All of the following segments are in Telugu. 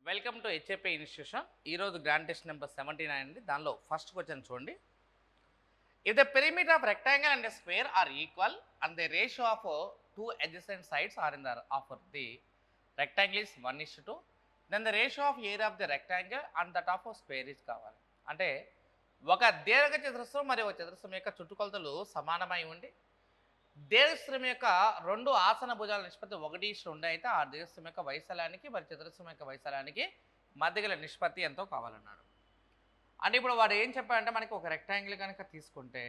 Welcome to HAP institution. ఈరోజు గ్రాండ్ టెస్ట్ నెంబర్ 79 అండి. దానిలో ఫస్ట్ క్వశ్చన్ చూడండి. If the perimeter of rectangle and square are equal and the ratio of two adjacent sides are in the of the rectangle is 1:2, then the ratio of area of the rectangle and that of square is కావాలి. అంటే ఒక దీర్ఘ చతురస్రం మరియు ఒక చతురస్రం యొక్క చుట్టుకొలతలు సమానమై ఉండి దీర్ఘచతురం యొక్క రెండు ఆసన భుజాల నిష్పత్తి 1:2 అయితే ఆ దీర్ఘచతురం యొక్క వైశాల్యానికి మరి చతురస్రం యొక్క వైశాల్యానికి మధ్య గల నిష్పత్తి ఎంతో కావాలన్నాడు. అంటే ఇప్పుడు వాడు ఏం చెప్పాడంటే మనకి ఒక రెక్టాంగిల్ కనుక తీసుకుంటే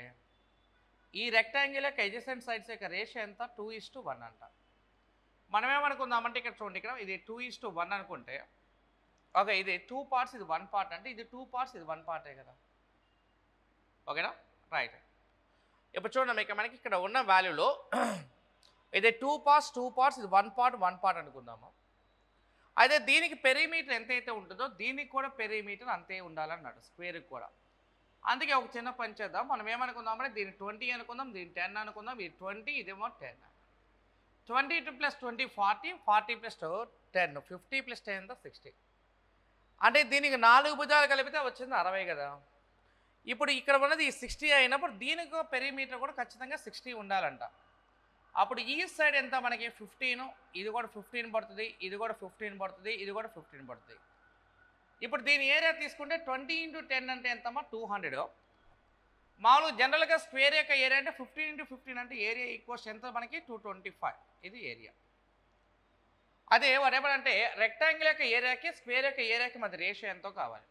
ఈ రెక్టాంగిల్ యొక్క అడ్జసెంట్ సైడ్స్ యొక్క రేషియో ఎంత 2:1 అంట. మనం ఏమనుకుందామంటే ఇక్కడ చూడండి, ఇక్కడ ఇది 2:1 అనుకుంటే ఓకే, ఇది 2 పార్ట్స్ ఇది 1 పార్ట్ అంటే ఇది 2 పార్ట్స్ ఇది 1 పార్టే కదా. ఓకేనా, రైట్. ఇప్పుడు చూడండి మనకి ఇక్కడ ఉన్న వాల్యూలో ఇది 2 పార్ట్స్ ఇది 1 పార్ట్ అనుకుందాము. అయితే దీనికి పెరిమీటర్ ఎంతైతే ఉంటుందో దీనికి కూడా పెరిమీటర్ అంతే ఉండాలన్నాడు, స్క్వేర్కి కూడా. అందుకే ఒక చిన్న పని చేద్దాం. మనం ఏమనుకుందామంటే దీన్ని 20 అనుకుందాం, దీన్ని 10 అనుకుందాం. ఇది 20, ఇదేమో 10. 22 + 20 40, 40 + 10 50 + 10 60. అంటే దీనికి 4 భుజాలు కలిపితే వచ్చింది 60 కదా. ఇప్పుడు ఇక్కడ ఉన్నది 60 అయినప్పుడు దీనికి పెరిమీటర్ కూడా ఖచ్చితంగా 60 ఉండాలంట. అప్పుడు ఈ సైడ్ ఎంత మనకి 15, ఇది కూడా 15 పడుతుంది, ఇది కూడా 15 పడుతుంది, ఇది కూడా 15 పడుతుంది. ఇప్పుడు దీని ఏరియా తీసుకుంటే 20 × 10 అంటే ఎంతమ్మా 200. మామూలుగా జనరల్గా స్క్వేర్ యొక్క ఏరియా అంటే 15 × 15 అంటే ఏరియా ఈక్వల్స్ ఎంత మనకి 225. ఇది ఏరియా. అదే వాడేమంటే రెక్టాంగిల్ యొక్క ఏరియాకి స్క్వేర్ యొక్క ఏరియాకి మధ్య రేషియో ఎంతో కావాలి.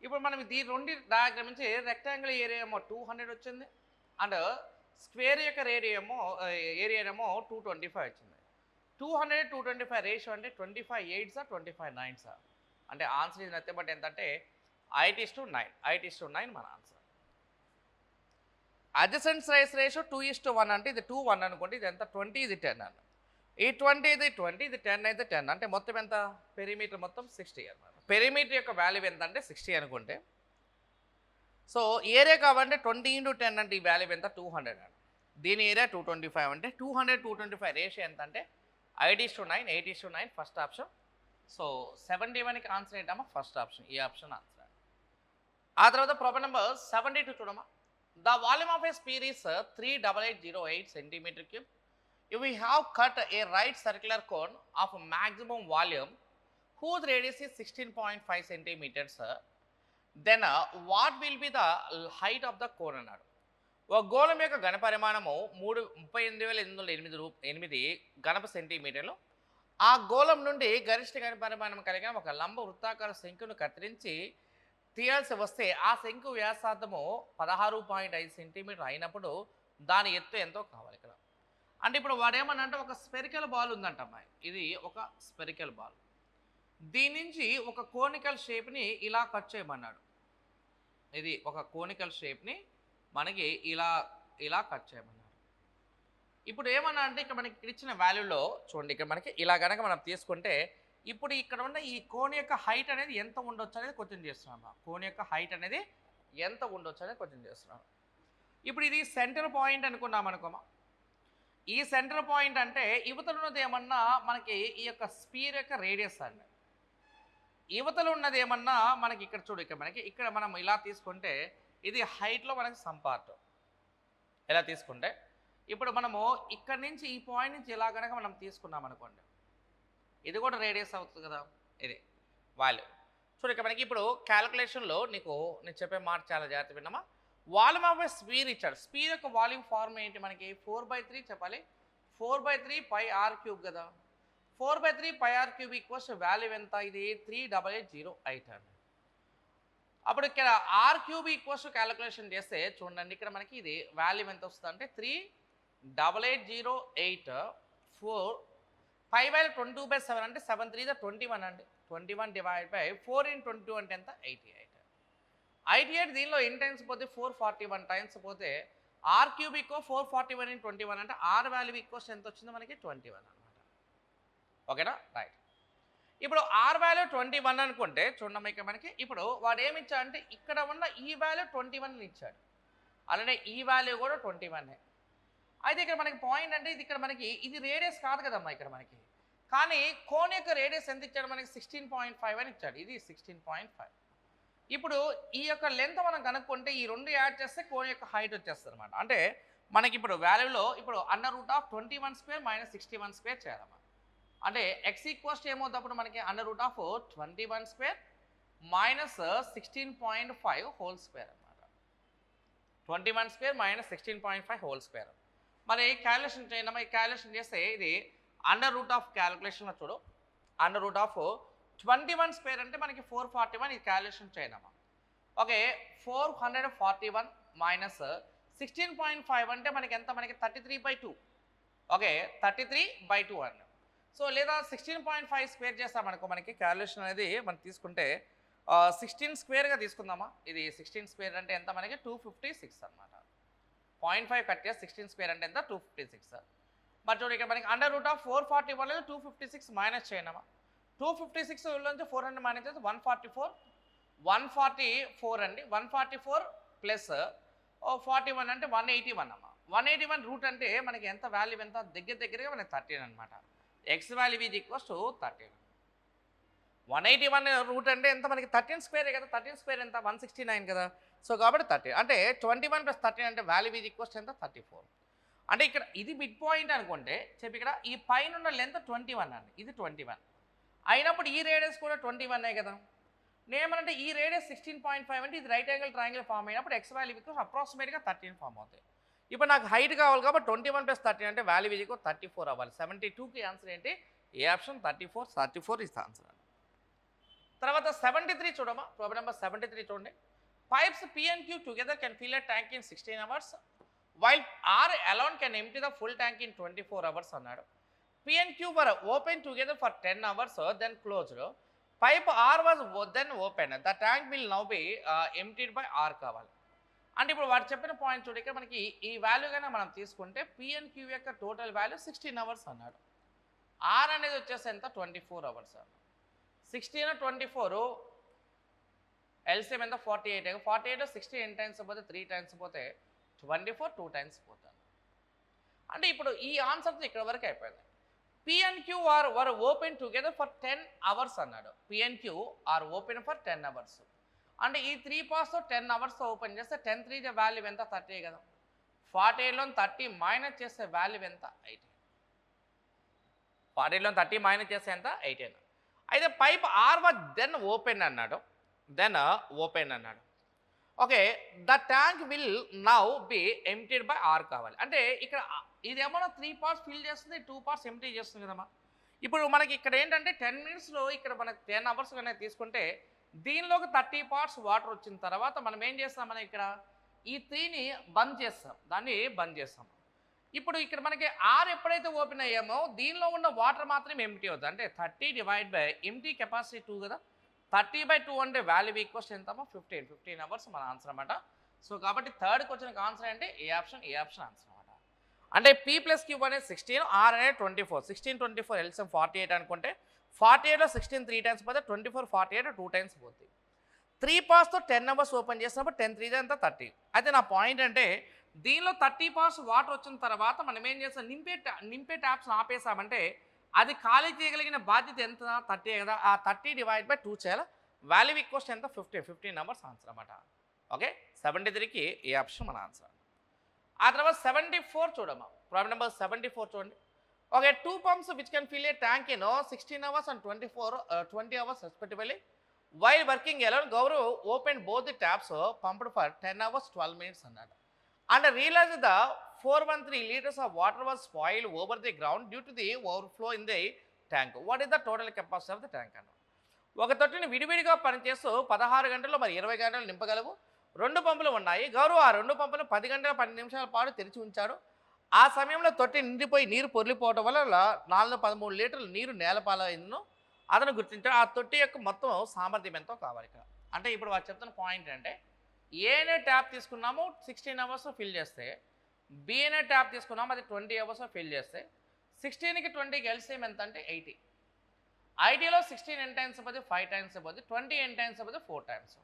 ఇప్పుడు మనం ఈ రెండు డయాగ్రామ్ నుంచి రెక్టాంగిల్ ఏరియా ఏమో 200 వచ్చింది అండ్ స్క్వేర్ యొక్క ఏరియా ఏమో 225 వచ్చింది. 200 225 రేషియో అంటే 25 8s 25 9s. అంటే ఆన్సర్ ఇది నథింగ్ బట్ ఎంతంటే 8:9 మన ఆన్సర్. అడ్జసెంట్ సైడ్స్ రేషియో 2:1 అంటే ఇది 2:1 అనుకోండి, ఇది ఎంత 20, ఇది 10 అన్న. ఈ 20 ఇది 20, ఇది 10 అయితే 10 అంటే మొత్తం ఎంత పెరిమీటర్ మొత్తం 60 అన్నమాట. పెరిమీటర్ యొక్క వాల్యూ ఎంత అంటే 60 అనుకుంటే సో ఏరియా కావాలంటే 20 × 10 అంటే ఈ వాల్యూ ఎంత 200 అండి. దీని ఏరియా 225 అంటే 200 225 రేషియో ఎంత అంటే 8:9 ఫస్ట్ ఆప్షన్. సో 71కి ఆన్సర్ ఏంటమ్మా ఫస్ట్ ఆప్షన్, ఈ ఆప్షన్ ఆన్సర్. ఆ తర్వాత ప్రాబ్లం నెంబర్ 72 చూడమ్మా. The volume of A sphere is 38808 cm3. If we have cut a right circular cone of maximum volume whose radius is 16.5 centimeters, then what will be the height of the cone అన్నాడు. ఒక గోళం యొక్క ఘనపరిమాణము 38,808 ఘనపు సెంటీమీటర్లు. ఆ గోళం నుండి గరిష్ట ఘనపరిమాణం కలిగిన ఒక లంబ వృత్తాకార శంకును కత్తిరించి తీయాల్సి వస్తే ఆ శంకు వ్యాసార్థము 16.5 సెంటీమీటర్ అయినప్పుడు దాని ఎత్తు ఎంతో కావాలి ఇక్కడ. అంటే ఇప్పుడు వాడేమన్నా అంటే ఒక స్పెరికల్ బాల్ ఉందంటమ్మా, ఇది ఒక స్పెరికల్ బాల్. దీని నుంచి ఒక కోనికల్ షేప్ని ఇలా కట్ చేయమన్నాడు. ఇది ఒక కోనికల్ షేప్ని మనకి ఇలా కట్ చేయమన్నాడు. ఇప్పుడు ఏమన్నా అంటే ఇక్కడ మనకి ఇచ్చిన వాల్యూలో చూడండి, ఇక్కడ మనకి ఇలా కనుక మనం తీసుకుంటే ఇప్పుడు ఇక్కడ ఉన్న ఈ కోన్ యొక్క హైట్ అనేది ఎంత ఉండొచ్చు అనేది క్వశ్చన్ చేస్తున్నాం. కోన్ యొక్క హైట్ అనేది ఎంత ఉండొచ్చు అనేది క్వశ్చన్ చేస్తున్నాం. ఇప్పుడు ఇది సెంటర్ పాయింట్ అనుకున్నాం అనుకోమా. ఈ సెంటర్ పాయింట్ అంటే యువతలు ఉన్నది ఏమన్నా మనకి ఈ యొక్క స్పీర్ యొక్క రేడియస్ అండి. యువతలు ఉన్నది ఏమన్నా మనకి ఇక్కడ చూడు, ఇక్కడ మనం ఇలా తీసుకుంటే ఇది హైట్లో మనకి సంపార్ట్ ఇలా తీసుకుంటే ఇప్పుడు మనము ఇక్కడ నుంచి ఈ పాయింట్ నుంచి ఇలా కనుక మనం తీసుకున్నాం అనుకోండి, ఇది కూడా రేడియస్ అవుతుంది కదా, ఇది వాల్యూ. చూడు ఇక్కడ మనకి ఇప్పుడు క్యాలిక్యులేషన్లో నేను చెప్పే మాట చాలా జాగ్రత్త విన్నామా. వాల్యూమ్ ఆఫ్ స్పీర్ ఇచ్చాడు. స్పీర్ యొక్క వాల్యూమ్ ఫార్మ్ ఏంటి మనకి 4/3 చెప్పాలి. 4/3 πr³ కదా. 4/3 πr³ ఈక్వల్స్ వాల్యూ ఎంత, ఇది 38808 అండి. అప్పుడు ఇక్కడ r³ ఈక్వల్స్ క్యాలిక్యులేషన్ చేస్తే చూడండి, ఇక్కడ మనకి ఇది వాల్యూ ఎంత వస్తుంది అంటే 38808 4 5 వాల్యూ 22/7 అంటే 7 3 21 అండి. 21 / 4 × 22 అంటే ఎంత 88. 88 దీనిలో ఎన్ని టైమ్స్ పోతే 441 టైమ్స్ పోతే r³ ఈక్వల్ 441 × 21 అంటే r వాల్యూ ఈక్వల్స్ ఎంత వచ్చిందో మనకి 21 అనమాట. ఓకేనా, రైట్. ఇప్పుడు r వాల్యూ 21 అనుకుంటే చూడండి ఇక్కడ మనకి ఇప్పుడు వాడు ఏమి ఇచ్చాడు అంటే ఇక్కడ ఉన్న ఈ వాల్యూ 21 ఇచ్చాడు, అలానే ఈ వాల్యూ కూడా 21. అయితే ఇక్కడ మనకి పాయింట్ అంటే ఇది ఇక్కడ మనకి ఇది రేడియస్ కాదు కదమ్మా ఇక్కడ మనకి, కానీ కోన్ యొక్క రేడియస్ ఎంత ఇచ్చాడు మనకి 16.5 అని ఇచ్చాడు, ఇది 16.5. ఇప్పుడు ఈ యొక్క లెంత్ మనం కనుక్కుంటే ఈ రెండు యాడ్ చేస్తే కోన్ యొక్క హైట్ వచ్చేస్తుంది అనమాట. అంటే మనకి ఇప్పుడు వాల్యూలో ఇప్పుడు √21² - 61² చేయాలన్నమాట. అంటే x ఈక్వల్స్ ఏమవుతాప్పుడు మనకి √21² - 16.5 హోల్ స్క్వేర్ అనమాట. 21² - 16.5 హోల్ స్క్వేర్. మరి క్యాలిక్యులేషన్ చేయండి. ఈ క్యాలిక్యులేషన్ చేస్తే ఇది క్యాలిక్యులేషన్లో చూడు, √21² అంటే మనకి 441. ఇది క్యాలిక్యులేషన్ చేయనమ్మా. ఓకే, 441 - 16.5 అంటే మనకి ఎంత, మనకి 33/2. ఓకే, 33/2 అన్న. సో లేదా 16.5 స్క్వేర్ చేస్తామనుకో మనకి క్యాలిక్యులేషన్ అనేది మనం తీసుకుంటే 16 స్క్వేర్గా తీసుకుందామా. ఇది 16 స్క్వేర్ అంటే ఎంత మనకి 256 అనమాట. 0.5 కట్ చేస్తే 16 స్క్వేర్ అంటే ఎంత 256. మరి చూడండి ఇక్కడ మనకి √441 లేదు 256 మైనస్ చేయనమా. 256 నుంచి 400 మైనస్ చేస్తే 144 అండి. 144 ప్లస్ 41 అంటే 181 అమ్మా. 181 రూట్ అంటే మనకి ఎంత వాల్యూ ఎంత, దగ్గరగా మనకి 13 అనమాట. X value is equals to 13. 181 root అంటే ఎంత మనకి 13 స్క్వేరే కదా. 13 స్క్వేర్ ఎంత 169 కదా. సో కాబట్టి 13 అంటే 21 + 13 అంటే వాల్యూ ఈజ్ ఈక్వల్స్ ఎంత 34. అంటే ఇక్కడ ఇది మిడ్ పాయింట్ అనుకుంటే చెప్పి ఇక్కడ ఈ పైన ఉన్న లెంత్ 21 అండి, ఇది 21 అయినప్పుడు ఈ రేడియస్ కూడా 21 కదా. నేమనంటే ఈ రేడియస్ 16.5 అంటే ఇది రైట్ యాంగిల్ ట్రయాంగిల్ ఫామ్ అయినప్పుడు ఎక్స్ వాల్యూ ఈక్వల్స్ అప్రాక్సిమేట్గా 13 ఫామ్ అవుతాయి. ఇప్పుడు నాకు హైట్ కావాలి కాబట్టి 21 + 13 అంటే వాల్యూ ఈజ్ ఈక్వల్ 34 అవ్వాలి. 72కి ఆన్సర్ ఏంటి, ఏ ఆప్షన్ 34 ఇస్ ద ఆన్సర్. తర్వాత 73 చూడమ్మా, ప్రాబ్లం నెంబర్ 73 చూడండి. Pipes P and Q together can fill a tank in 16 hours while R alone can empty the full tank in 24 hours అన్నాడు. P and Q were open together for 10 hours then closed. Pipe R was then open. The tank will now be emptied by R కావాలి. అంటే ఇప్పుడు వాడు చెప్పిన పాయింట్ చూడ ఇక్కడ మనకి ఈ వాల్యూ కన్నా మనం తీసుకుంటే P and Q యొక్క టోటల్ వాల్యూ 16 hours అన్నాడు. R అనేది వచ్చేసి ఎంత 24 hours అన్నాడు. 16 24 ఎల్సిఎం ఎంత 48. 48 16 ఎన్ని టైమ్స్ పోతే 3 టైమ్స్ పోతే 24 2 టైమ్స్ పోతాను. అంటే ఇప్పుడు ఈ ఆన్సర్తో ఇక్కడ వరకు అయిపోయింది. P and Q were open together for 10 hours అన్నాడు. P and Q are open for 10 hours. అంటే ఈ 3 పార్ట్స్తో 10 అవర్స్తో ఓపెన్ చేస్తే 10 3 వాల్యూ ఎంత 30 కదా. 48లో 30 మైనస్ చేస్తే వాల్యూ ఎంత 18. 48లో 30 మైనస్ చేస్తే ఎంత 18. అయితే pipe R was then open అన్నాడు. Okay, the tank will now be emptied by R కావాలి. అంటే ఇక్కడ ఇదేమన్నా 3 పార్ట్స్ ఫిల్ చేస్తుంది, 2 పార్ట్స్ ఎంప్టీ చేస్తుంది కదమ్మా. ఇప్పుడు మనకి ఇక్కడ ఏంటంటే 10 మినిట్స్లో ఇక్కడ మనకి 10 అవర్స్ కన్నా తీసుకుంటే దీనిలోకి 30 పార్ట్స్ వాటర్ వచ్చిన తర్వాత మనం ఏం చేస్తామని ఇక్కడ ఈ 3ని బంద్ చేస్తాం, దాన్ని బంద్ చేస్తాం. ఇప్పుడు ఇక్కడ మనకి ఆర్ ఎప్పుడైతే ఓపెన్ అయ్యామో దీనిలో ఉన్న వాటర్ మాత్రం ఎంప్టీ అవుతుంది. అంటే 30 డివైడ్ బై ఎంప్టీ కెపాసిటీ 2 కదా. 30/2 అంటే వాల్యూ ఈక్వల్స్ ఎంతమో 15 అవర్స్ మన ఆన్సర్ అనమాట. సో కాబట్టి థర్డ్ క్వశ్చన్కి ఆన్సర్ అంటే ఏ ఆప్షన్ ఆన్సర్ అనమాట. అంటే P + Q అనేది 16, R అనేది 24. 16 24 ఎల్సిఎం 48 అనుకుంటే 48లో 16 3 టైమ్స్ పోతే 24 48 2 టైమ్స్ పోతుంది. 3 పార్ట్స్తో 10 అవర్స్ ఓపెన్ చేసినప్పుడు 10 3 అంతా 30. అయితే నా పాయింట్ అంటే దీనిలో 30 పార్ట్స్ వాటర్ వచ్చిన తర్వాత మనం ఏం చేస్తాం, నింపే ట్యాప్స్ ఆపేసామంటే అది ఖాళీ చేయగలిగిన బాధ్యత ఎంత 30 కదా. ఆ 30 డివైడ్ బై 2 చేయాలి. వాల్యూ ఈక్వల్స్ ఎంత 15 అవర్స్ ఆన్సర్ అన్నమాట. ఓకే, 73కి ఏ ఆప్షన్ మన ఆన్సర్. ఆ తర్వాత 74 చూడమ్మా, ప్రాబ్లం నెంబర్ 74 చూడండి. Okay, 2 pumps which can fill a tank in 16 hours and 20 hours respectively. While working alone, Gaurav opened both the taps pumped for 10 hours 12 minutes అన్నాడు. And realized the 413 liters of water was spoiled over the ground due to the overflow in the tank. What is the total capacity of the tank అన్నాడు. ఒక తొట్టిని విడివిడిగా పనిచేస్తూ 16 గంటల్లో మరి 20 గంటలు నింపగలవు. 2 పంపులు ఉన్నాయి. గౌరవ్ ఆ 2 పంపులు 10 గంటల 12 నిమిషాల పాటు తెరిచి ఉంచాడు. ఆ సమయంలో తొట్టి నిండిపోయి నీరు పొర్లిపోవడం వల్ల 413 లీటర్లు నీరు నేలపాలైందో అతను గుర్తించాడు. ఆ తొట్టి యొక్క మొత్తం సామర్థ్యం ఎంతో కావాలి ఇక్కడ. అంటే ఇప్పుడు వాళ్ళు చెప్తున్న పాయింట్ అంటే ఏ అనే ట్యాప్ తీసుకున్నాము 16 అవర్స్లో ఫిల్ చేస్తే, బి అనే ట్యాప్ తీసుకున్నాము అది 20 అవర్స్లో ఫిల్ చేస్తే 16కి 20కి ఎల్సిఎం ఎంత అంటే 80. 80లో 16 ఎన్ టైమ్స్ పోతే 5 టైమ్స్ పోతే 20 ఎన్ టైమ్స్ పోతే 4 టైమ్స్.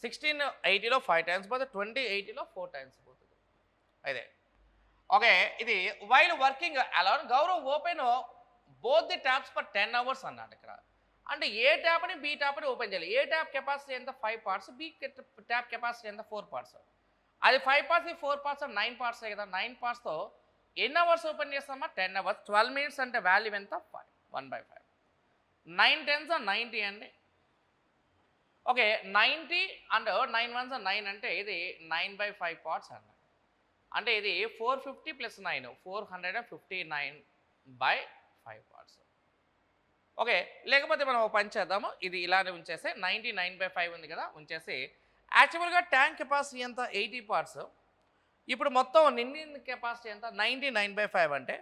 16 80లో 5 టైమ్స్ పోతే 20 80లో 4 టైమ్స్ పోతుంది. అయితే ఓకే, ఇది while working alone Gaurav open both the taps for 10 hours అన్నాడు ఇక్కడ. అంటే ఏ ట్యాప్ని బి ట్యాప్ని ఓపెన్ చేయాలి. ఏ ట్యాప్ కెపాసిటీ ఎంత 5 పార్ట్స్, బి ట్యాప్ కెపాసిటీ ఎంత 4 పార్ట్స్. అది 5 పార్ట్స్, 4 పార్ట్స్ 9 పార్ట్సే కదా. 9 పార్ట్స్తో ఎన్ని అవర్స్ ఓపెన్ చేస్తామా? 10 అవర్స్. 12 మినిట్స్ అంటే వాల్యూ ఎంత? 5, 1/5. 9 10s 90 అండి. ఓకే, 90 అండ్ 9 1s 9 అంటే ఇది 9/5 పార్ట్స్ అన్న. అంటే ఇది 450 + 9 459/5 పార్ట్స్. ఓకే, లేకపోతే మనం పని చేద్దాము. ఇది ఇలానే ఉంచేసి 99/5 ఉంది కదా, ఉంచేసి యాక్చువల్గా ట్యాంక్ కెపాసిటీ ఎంత? 80 పార్ట్స్. ఇప్పుడు మొత్తం నిండిన కెపాసిటీ ఎంత? 99/5 అంటే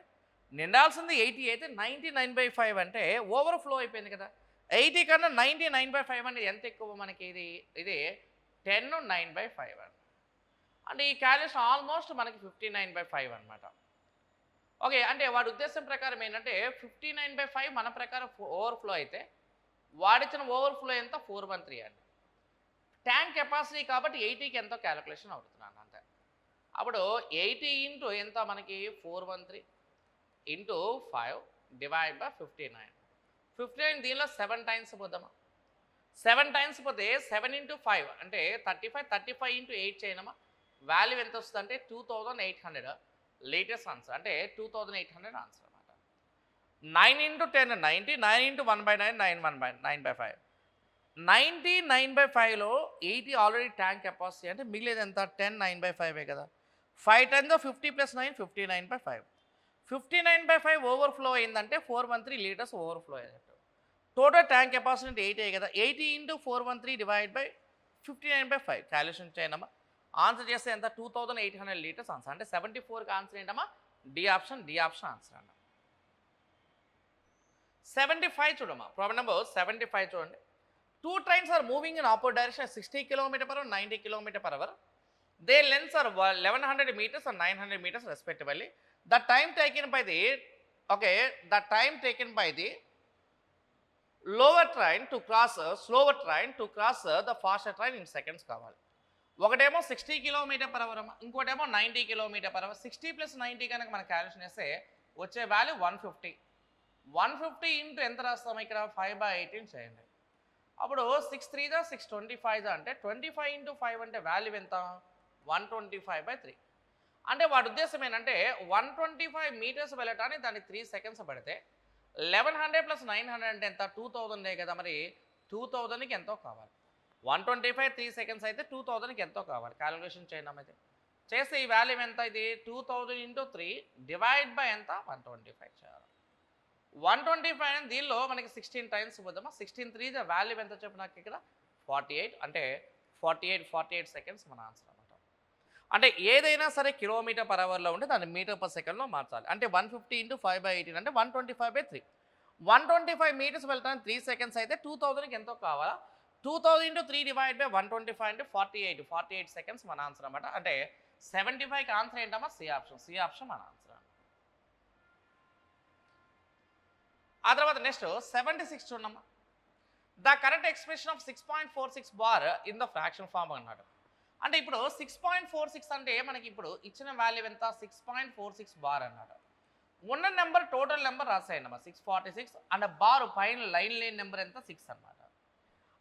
నిండాల్సింది 80 అయితే 99/5 అంటే ఓవర్ఫ్లో అయిపోయింది కదా. 80 కన్నా 99/5 అంటే ఎంత ఎక్కువ మనకి? ఇది 10 9/5 అండి. అంటే ఈ క్యాలిక్యులేషన్ ఆల్మోస్ట్ మనకి 59/5 అనమాట. ఓకే, అంటే వాడి ఉద్దేశం ప్రకారం ఏంటంటే 59/5 మన ప్రకారం ఓవర్ఫ్లో అయితే వాడిచ్చిన ఓవర్ఫ్లో ఎంత? 413 అండి. ట్యాంక్ కెపాసిటీ కాబట్టి 80కి ఎంతో క్యాలిక్యులేషన్ అవుతున్నాను అంతే. అప్పుడు 80 ఇంటూ ఎంత మనకి? 413 ఇంటూ 5 డివైడ్ బై 59. 59 దీనిలో 7 టైమ్స్ పోద్దామా? 7 టైమ్స్ పోతే 7 ఇంటూ 5 అంటే 35. 35 ఇంటూ 8 చేయనమా? వాల్యూ ఎంత వస్తుంది అంటే 2800 లేటెస్ట్ ఆన్సర్. అంటే 2800 ఆన్సర్ అనమాట. 9 into 10 90. 9 into 1/9 9/5. 99/5లో 80 already tank capacity అంటే మిగిలేదు ఎంత? 10 9/5 కదా. 5 10 50 + 9 59/5. 59/5 ఓవర్ఫ్లో అయిందంటే 413 లీటర్స్ ఓవర్ఫ్లో అయ్యేటట్టు. టోటల్ ట్యాంక్ కెపాసిటీ 80 కదా. 80 ఇంటూ 413 డివైడ్ బై 59/5 క్యాలిక్యులేషన్ చేయనమ్మా. ఆన్సర్ చేస్తే ఎంత? 2800 లీటర్స్ ఆన్సర్. అంటే 74కి ఆన్సర్ ఏంటమ్మా? డి ఆప్షన్ ఆన్సర్ అన్న. 75 చూడమ్మా. ప్రాబ్లం నెంబర్ 75 చూడండి. 2 trains are moving in opposite direction at 60 km/h, 90 km/h. Their lengths are 1100 meters and 900 meters respectively. The time taken by the lower train to cross slower train to cross the faster train in seconds కావాలి. ఒకటేమో 60 km/h, ఇంకోటేమో 90 km/h. 60 + 90 కనుక మనం క్యాలిక్యులేషన్ చేస్తే వచ్చే వాల్యూ 150. 150 ఇంటూ ఎంత రాస్తాము ఇక్కడ? 5/18 చేయండి. అప్పుడు 6 3 625 అంటే 25 ఇంటూ 5 అంటే వాల్యూ ఎంత? 125/3. అంటే వాడి ఉద్దేశం ఏంటంటే 125 మీటర్స్ వెళ్ళటానికి దానికి 3 సెకండ్స్ పడితే 1100 + 900 అంటే ఎంత? 2000 కదా. మరి 2000కి ఎంతో కావాలి. 125 3 సెకండ్స్ అయితే 2000కి ఎంతో కావాలి. క్యాలిక్యులేషన్ చేయండి అయితే చేస్తే ఈ వాల్యూ ఎంత? ఇది 2000 ఇంటూ 3 డివైడ్ బై ఎంత? 125 చేయాలి. 125 అని దీనిలో మనకి 16 టైమ్స్ పోదామా? 16 3 వాల్యూ ఎంత చెప్పు నాకు ఇక్కడ? 48. అంటే 48 సెకండ్స్ మన ఆన్సర్ అనమాట. అంటే ఏదైనా సరే km/hలో ఉంటే దాన్ని మీటర్/సెకండ్లో మార్చాలి. అంటే 150 ఇంటూ 5/18 అంటే 125/3. 125 మీటర్స్ వెళ్ళడానికి 3 సెకండ్స్ అయితే 2000కి ఎంతో కావాలా? 2000 ఇంటూ 3 డివైడ్ బై 125 అంటే 48 సెకండ్స్ మన ఆన్సర్ అనమాట. అంటే 75కి ఆన్సర్ ఏంటమ్మా? సి ఆప్షన్ మన ఆన్సర్. ఆ తర్వాత నెక్స్ట్ 76 చూడమ్మా. The correct expression of 6.46 bar in the fraction form అన్నాడు. అంటే ఇప్పుడు 6.46 అంటే మనకి ఇప్పుడు ఇచ్చిన వాల్యూ ఎంత? 6.46 బార్ అన్నాడు. ఉన్న నెంబర్ టోటల్ నెంబర్ రాసేయండి అమ్మా. 646 అండ్ బార్ పైన లైన్ లేని నెంబర్ ఎంత? 6 అన్నమాట.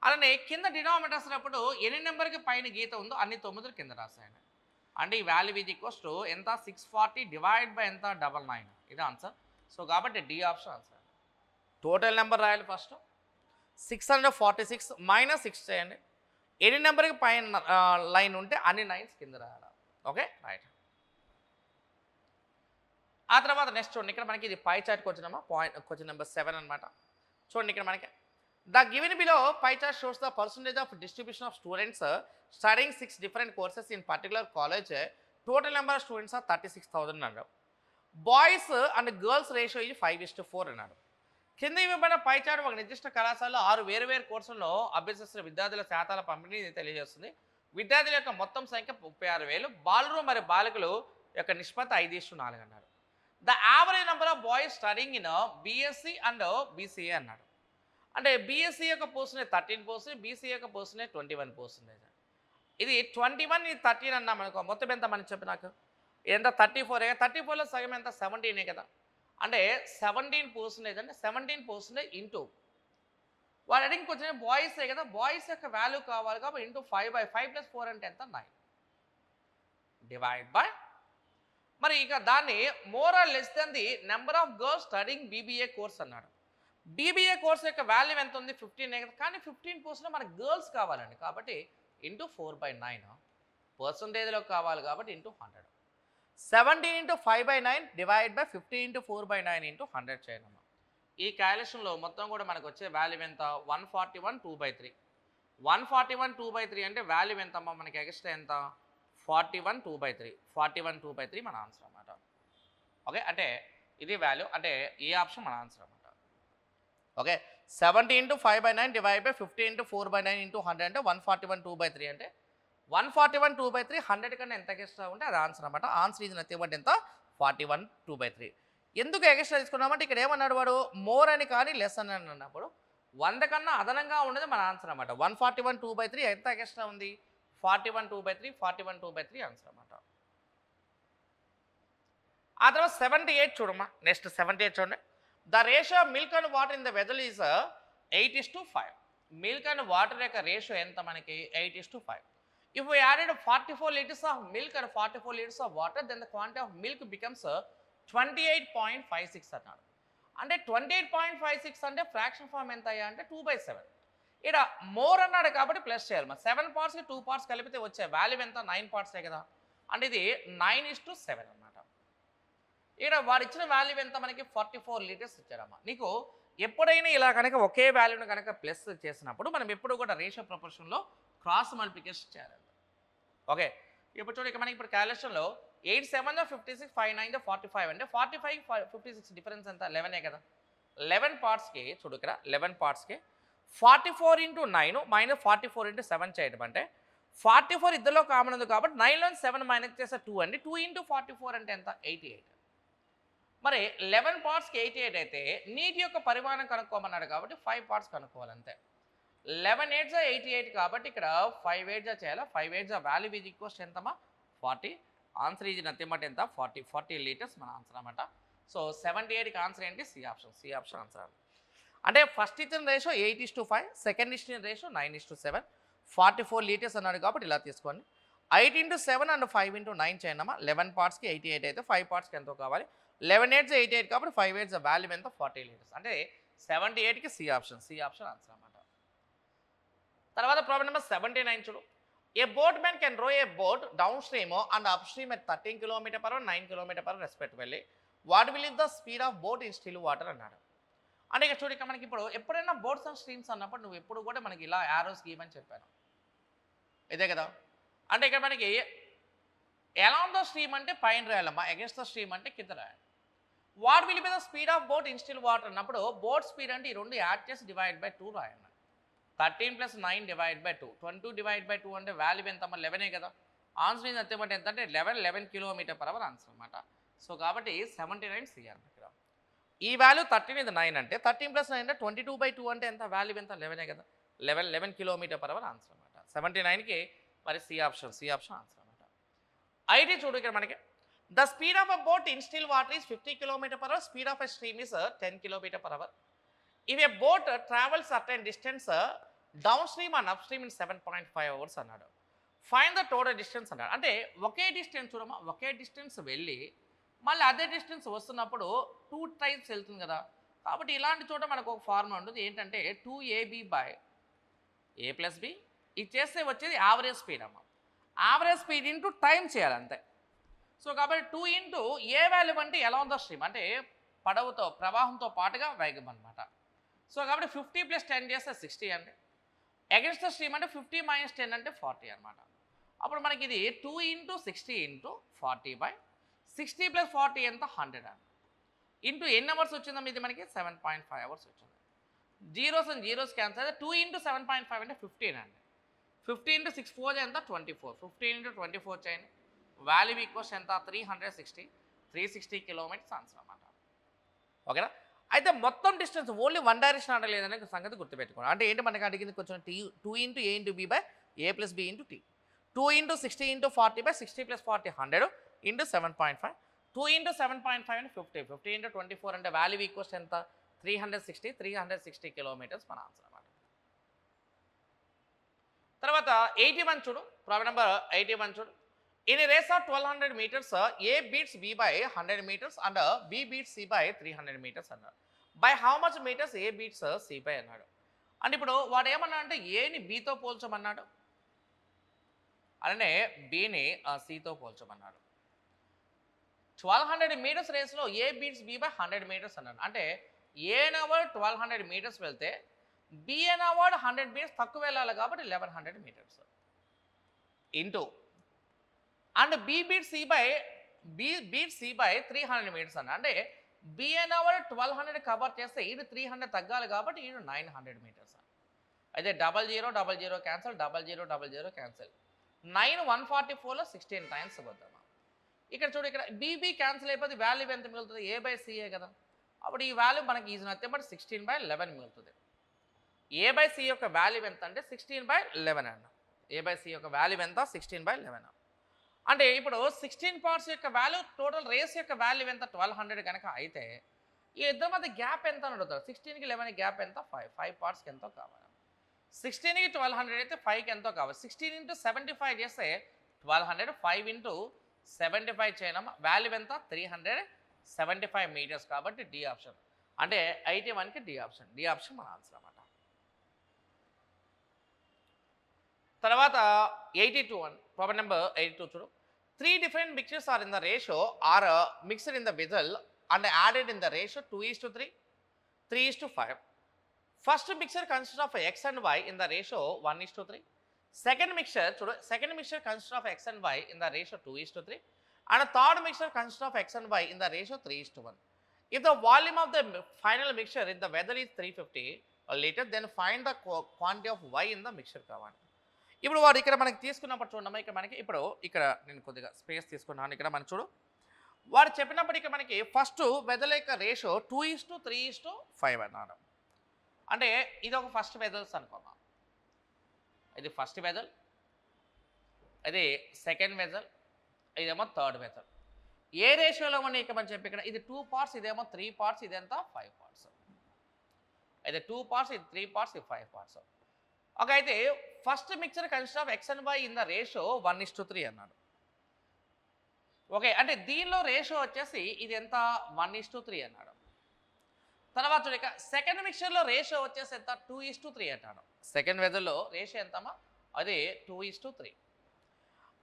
అలానే కింద డినామినేటర్ రాసినప్పుడు ఎన్ని నెంబర్కి పైన గీత ఉందో అన్ని 9 కింద రాసేయండి. అంటే ఈ వాల్యూ ఈజ్ ఈక్వల్స్ టు ఎంత? 640 డివైడ్ బై ఎంత? 99. ఇది ఆన్సర్. సో కాబట్టి D option answer. Total number రాయాలి ఫస్ట్. 646 - 6 చేయండి. ఎన్ని నెంబర్కి పైన లైన్ ఉంటే అన్ని 9s కింద రాయాలి. Okay right. ఆ తర్వాత నెక్స్ట్ చూడండి. ఇక్కడ మనకి ఇది పై చార్ట్కి వచ్చినామా? క్వశ్చన్ నెంబర్ 7 అనమాట. చూడండి ఇక్కడ మనకి the given below pie chart shows the percentage of distribution of students studying 6 different courses in particular college. Total number of students are 36,000 అన్నాడు. బాయ్స్ అండ్ గర్ల్స్ రేషియో ఇది 5:4 అన్నాడు. కింద ఇవ్వబడిన పై చార్ట్ ఒక నిర్దిష్ట కళాశాలలో 6 వేరువేరు కోర్సుల్లో అభ్యసిస్తున్న విద్యార్థుల శాతాల పంపిణీని తెలియజేస్తుంది. విద్యార్థుల యొక్క మొత్తం సంఖ్య 36,000. బాలురు మరియు బాలికలు యొక్క నిష్పత్తి 5:4 అన్నాడు. The average number of boys studying in BSc and BCA అన్నాడు. అంటే బీఎస్సీ యొక్క పర్సెంటేజ్ 13%, బీసీఏ యొక్క పర్సెంటేజ్ 21%. ఇది 21 ఇది 13 అన్నాం అనుకో. మొత్తం ఎంత మనం చెప్పి నాకు ఎంత? 34. 34లో సగం ఎంత? 17 కదా. అంటే 17% అంటే 17% ఇంటూ వాడు అడిగిన కొంచెం బాయ్సే కదా, బాయ్స్ యొక్క వాల్యూ కావాలి కాబట్టి ఇంటూ 5/5 + 4 అంటే ఎంత 9 డివైడ్ బై, మరి ఇక దాన్ని more or less than the number of girls studying BBA course అన్నాడు. బీబీఏ కోర్స్ యొక్క వాల్యూ ఎంత ఉంది 15 కదా, కానీ 15% మనకు గర్ల్స్ కావాలండి కాబట్టి ఇంటూ 4/9 పర్సంటేజ్లో కావాలి కాబట్టి into 100. 17 into 5/9 divide by 50 into 4/9 into 100 చేయనమ్మా. ఈ క్యాలిక్యులేషన్లో మొత్తం కూడా మనకు వచ్చే వాల్యూ ఎంత 141 2/3. 141 2/3 అంటే వాల్యూ ఎంతమ్మా మనకి ఎక్స్ట్రా ఎంత 41 2/3. 41 2/3 మన ఆన్సర్ అన్నమాట. ఓకే, అంటే ఇది వాల్యూ, అంటే ఏ ఆప్షన్ మన ఆన్సర్ అన్నమాట. Okay, 70 into 5/9 divide by 50 into 4/9 into 100 అంటే 141 2/3 అంటే 141 2/3 100 కన్నా ఎంత ఎక్స్ట్రా ఉంటే అది ఆన్సర్ అనమాట. ఆన్సర్ ఇది నథింగ్ బట్ ఎంత 41 2/3. ఎందుకు ఎక్స్ట్రా తీసుకున్నామంటే ఇక్కడ ఏమన్నాడు వాడు మోర్ అని కానీ లెస్ అని అన్నప్పుడు 100 కన్నా అదనంగా ఉండేది మన ఆన్సర్ అనమాట. 141 2/3 ఎంత ఎక్స్ట్రా ఉంది 41 2/3. 41 2/3 ఆన్సర్ అనమాట. ఆ తర్వాత 78 చూడమ్మా. నెక్స్ట్ 78 చూడండి. The ratio of milk and water in the weather is 8:5. Milk and water యొక్క రేషియో ఎంత మనకి 8:5. If we added 44 liters of milk and 44 liters of water, then the quantity of milk becomes 28.56 అన్నాడు. అంటే 28.56 అంటే ఫ్రాక్షన్ ఫామ్ ఎంత అయ్యా అంటే 2/7. ఇక్కడ మోర్ అన్నాడు కాబట్టి ప్లస్ చేయాలి. 7 పార్ట్స్కి 2 పార్ట్స్ కలిపితే వచ్చే వాల్యూ ఎంత 9 పార్ట్సే కదా, అంటే ఇది 9:7 అన్నమాట. ఇక్కడ వాడు ఇచ్చిన వాల్యూ ఎంత మనకి 44 లీటర్స్ ఇచ్చారమ్మా. నీకు ఎప్పుడైనా ఇలా కనుక ఒకే వాల్యూను కనుక ప్లస్ చేసినప్పుడు మనం ఎప్పుడు కూడా రేషియో ప్రపోర్షన్లో క్రాస్ మల్టిప్లికేషన్ చేయాలి. ఓకే, ఇప్పుడు చూడండి ఇక మనకి ఇప్పుడు క్యాలిక్యులేషన్లో 8 7 56 5 9 45 అంటే 45 56 డిఫరెన్స్ ఎంత 11 కదా. 11 పార్ట్స్కి చూడు ఇక్కడ 11 పార్ట్స్కి 44 ఇంటూ 9 మైనస్ 44 ఇంటూ 7 చేయడం అంటే 44 ఇద్దరిలో కామన్ ఉంది కాబట్టి 9లో 7 మైనస్ చేస్తే 2 అండి. 2 ఇంటూ 44 అంటే ఎంత 88. మరి 11 పార్ట్స్కి 88 అయితే నీటి యొక్క పరిమాణం కనుక్కోమన్నాడు కాబట్టి 5 పార్ట్స్ కనుక్కోవాలి అంతే. 11 8 88 కాబట్టి ఇక్కడ 5 8 చేయాలి. 5 8 వాల్యూ ఈజ్ ఈక్వల్స్ ఎంతమ్మా 40. ఆన్సర్ ఈజ్ నథింగ్ బట్ ఎంత 40 లీటర్స్ మన ఆన్సర్ అనమాట. సో 78కి ఆన్సర్ ఏంటి C option. C option answer అంటే ఫస్ట్ ఇచ్చిన రేషియో 8:5, సెకండ్ ఇచ్చిన రేషియో 9:7, 44 లీటర్స్ అన్నాడు కాబట్టి ఇలా తీసుకోండి. 8 ఇంటూ 7 అండ్ 5 ఇంటూ 9 చేయండి అమ్మా. 11 పార్ట్స్కి 88 అయితే 5 పార్ట్స్కి ఎంతో కావాలి. 11 8 88 కాబట్టి 5 8 వాల్యూ ఎంత 40 లీటర్స్ అంటే 78కి C option. C option answer అన్నమాట. తర్వాత ప్రాబ్లం నెంబర్ 79 చూడు. A boat man can row a boat down stream and up stream at 13 km/h 9 km/h respectively. What will is the speed of boat in still water అన్నాడు. అంటే ఇక చూడు, ఇక మనకి ఇప్పుడు ఎప్పుడైనా బోట్స్ అండ్ స్ట్రీమ్స్ అన్నప్పుడు నువ్వు ఎప్పుడు కూడా మనకి ఇలా యారోస్ గీయమని చెప్పాను, ఇదే కదా. అంటే ఇక్కడ మనకి ఎలాంగ్ ద స్ట్రీమ్ అంటే పైన రాయాలమ్మా, అగేన్స్ట్ ద స్ట్రీమ్ అంటే కింద రాయాలి. What will be the speed of boat in still water అన్నప్పుడు బోట్ స్పీడ్ అంటే ఈ రెండు యాడ్ చేసి డివైడ్ బై 2 రాయండి. 13 + 9 డివైడ్ బై 2, 22 డివైడ్ బై 2 అంటే వాల్యూ ఎంతమ్మా 11 కదా. ఆన్సర్ ఈజ్ అంతే బట్ ఎంత అంటే 11 km/h ఆన్సర్ అనమాట. సో కాబట్టి 79 సి అనమాట. ఈ వాల్యూ 13 ఇది 9 అంటే 13 + 9 అంటే 22/2 అంటే ఎంత వాల్యూ ఎంత 11 కదా. 11 km/h ఆన్సర్ అనమాట. 79కి మరి C option. C option answer అనమాట. అయితే చూడు ఇక్కడ మనకి the speed of a boat in still water is 50 km/h, speed of a stream is 10 km/h. If a boat travels certain distance down stream and up stream in 7.5 hours అన్నాడు. ఫైండ్ ద టోటల్ డిస్టెన్స్ అన్నాడు. అంటే ఒకే డిస్టెన్స్ చూడమ్మా, ఒకే డిస్టెన్స్ వెళ్ళి మళ్ళీ అదే డిస్టెన్స్ వస్తున్నప్పుడు 2 times వెళ్తుంది కదా. కాబట్టి ఇలాంటి చోట మనకు ఒక ఫార్ములా ఉంటుంది ఏంటంటే 2ab బై a + b. ఇది చేస్తే వచ్చేది యావరేజ్ స్పీడ్ అమ్మ. యావరేజ్ స్పీడ్ ఇంటూ టైం చేయాలి అంతే. సో కాబట్టి 2 ఇంటూ ఏ వాల్యూ అంటే ఎలా ఉందో స్ట్రీమ్ అంటే పడవతో ప్రవాహంతో పాటుగా వేగం అనమాట. సో కాబట్టి 50 + 10 చేస్తే 60 అండి. అగెన్స్ట్ ద స్ట్రీమ్ అంటే 50 - 10 అంటే 40 అనమాట. అప్పుడు మనకి ఇది 2 ఇంటూ 60 ఇంటూ 40 బై 60 + 40 ఎంత 100 అండి. ఇంటూ ఎన్ని అవర్స్ వచ్చిందా ఇది మనకి 7.5 hours వచ్చింది. జీరోస్ అండ్ జీరోస్ క్యాన్సల్ అయితే 2 ఇంటూ 7.5 అంటే 15 అండి. 50 ఇంటూ 6 4 ఎంత 24. 15 ఇంటూ 24 చేయండి. వాల్యూ ఈక్వల్స్ ఎంత 360 కిలోమీటర్స్ ఆన్సర్ అన్నమాట. ఓకేనా. అయితే మొత్తం డిస్టెన్స్ ఓన్లీ 1 డైరెక్షన్ ఆడలేదనే సంగతి గుర్తుపెట్టుకోండి. అంటే ఏంటి మనకి అడిగింది కొంచెం 2 into a into b by a + b into t. 2 into 60 into 40 by 60 + 40 100 into 7.5. 2 into 7.5 అంటే 50, 50 ఇంటూ 24 అంటే వాల్యూ ఈక్వల్స్ ఎంత 360 కిలోమీటర్స్ మన ఆన్సర్ అన్నమాట. తర్వాత 81 చూడు, ప్రాబ్లం నెంబర్ 81 చూడు. In race of 1200 metres A beats B by 100 metres and B beats C by 300 metres అన్నాడు. By how much metres A beats C by అన్నాడు. అంటే ఇప్పుడు వాడు ఏమన్నా అంటే ఏని బీతో పోల్చమన్నాడు, అలానే బిని సితో పోల్చమన్నాడు. 1200 మీటర్స్ రేస్లో A beats B by 100 metres అన్నాడు. అంటే ఏ అవార్డ్ 1200 మీటర్స్ వెళ్తే బి అన్ అవార్డ్ 100 మీటర్స్ తక్కువ వెళ్ళాలి కాబట్టి 1100 metres into and B beat C by 300 metres అన్న. అంటే బి అన్ అవార్డ్ 1200 కవర్ చేస్తే ఇది 300 తగ్గాలి కాబట్టి ఇది 900 మీటర్స్ అని. అయితే 00 క్యాన్సల్, 00 క్యాన్సల్, 9 144లో 16 టైమ్స్ పోతామా. ఇక్కడ చూడు, ఇక్కడ బీబీ క్యాన్సిల్ అయిపోతే వాల్యూ ఎంత మిగులుతుంది, ఏ బై సిఏ కదా. అప్పుడు ఈ వాల్యూ మనకి ఈజీ నత్తే బట్ 16/11 మిగులుతుంది. ఏ బై సి యొక్క వాల్యూ ఎంత అంటే 16/11 అన్న. ఏ బై సి యొక్క వాల్యూ ఎంత 16/11. అంటే ఇప్పుడు 16 పార్ట్స్ యొక్క వాల్యూ టోటల్ రేస్ యొక్క వాల్యూ ఎంత 1200 కనుక అయితే ఈ ఇద్దరి మధ్య గ్యాప్ ఎంత అని అడుగుతారు. 16కి 11 గ్యాప్ ఎంత 5 పార్ట్స్కి ఎంతో కావాలి. 16కి 1200 అయితే 5కి ఎంతో కావాలి. 16 ఇంటూ 75 చేస్తే 1200, 5 ఇంటూ 75 చేయడం వాల్యూ ఎంత 375 మీటర్స్ కాబట్టి డి ఆప్షన్. అంటే 81కి డి ఆప్షన్ మన ఆన్సర్ అన్నమాట. తర్వాత 82 ప్రాబ్లం నెంబర్ 82 చూడు. 3 different mixtures are in the ratio are mixed in the vessel and added in the ratio 2:3, 3:5. First mixture consists of x and y in the ratio 1:3. Second mixture consists of x and y in the ratio 2:3. And third mixture consists of x and y in the ratio 3:1. If the volume of the final mixture in the vessel is 350 liter, then find the quantity of y in the mixture కావాలి. ఇప్పుడు వాడు ఇక్కడ మనకి తీసుకున్నప్పుడు చూడమ్మా, ఇక్కడ మనకి ఇప్పుడు ఇక్కడ నేను కొద్దిగా స్పేస్ తీసుకున్నాను. ఇక్కడ మనం చూడు, వాడు చెప్పినప్పుడు ఇక్కడ మనకి ఫస్ట్ వెదల యొక్క రేషియో 2:3:5 అన్నాడు. అంటే ఇది ఒక ఫస్ట్ వెదల్స్ అనుకోమా, ఇది ఫస్ట్ వెదల్, ఇది సెకండ్ వెదల్, ఇదేమో థర్డ్ వెదల్. ఏ రేషియోలో ఉన్నాయి ఇక్కడ మనం చెప్పి ఇక్కడ ఇది 2 పార్ట్స్, ఇదేమో 3 పార్ట్స్, ఇదంతా 5 పార్ట్స్. అయితే 2 పార్ట్స్, ఇది 3 పార్ట్స్, ఇది 5 పార్ట్స్. ఓకే, అయితే first mixture consist of X and Y in the ratio 1:3 అన్నాడు. ఓకే, అంటే దీనిలో రేషియో వచ్చేసి ఇది ఎంత 1:3 అన్నాడు. తర్వాత ఇక సెకండ్ మిక్చర్లో రేషియో వచ్చేసి ఎంత 2:3 అన్నాడు. సెకండ్ వెదర్లో రేషియో ఎంతమ్మా, అది 2:3.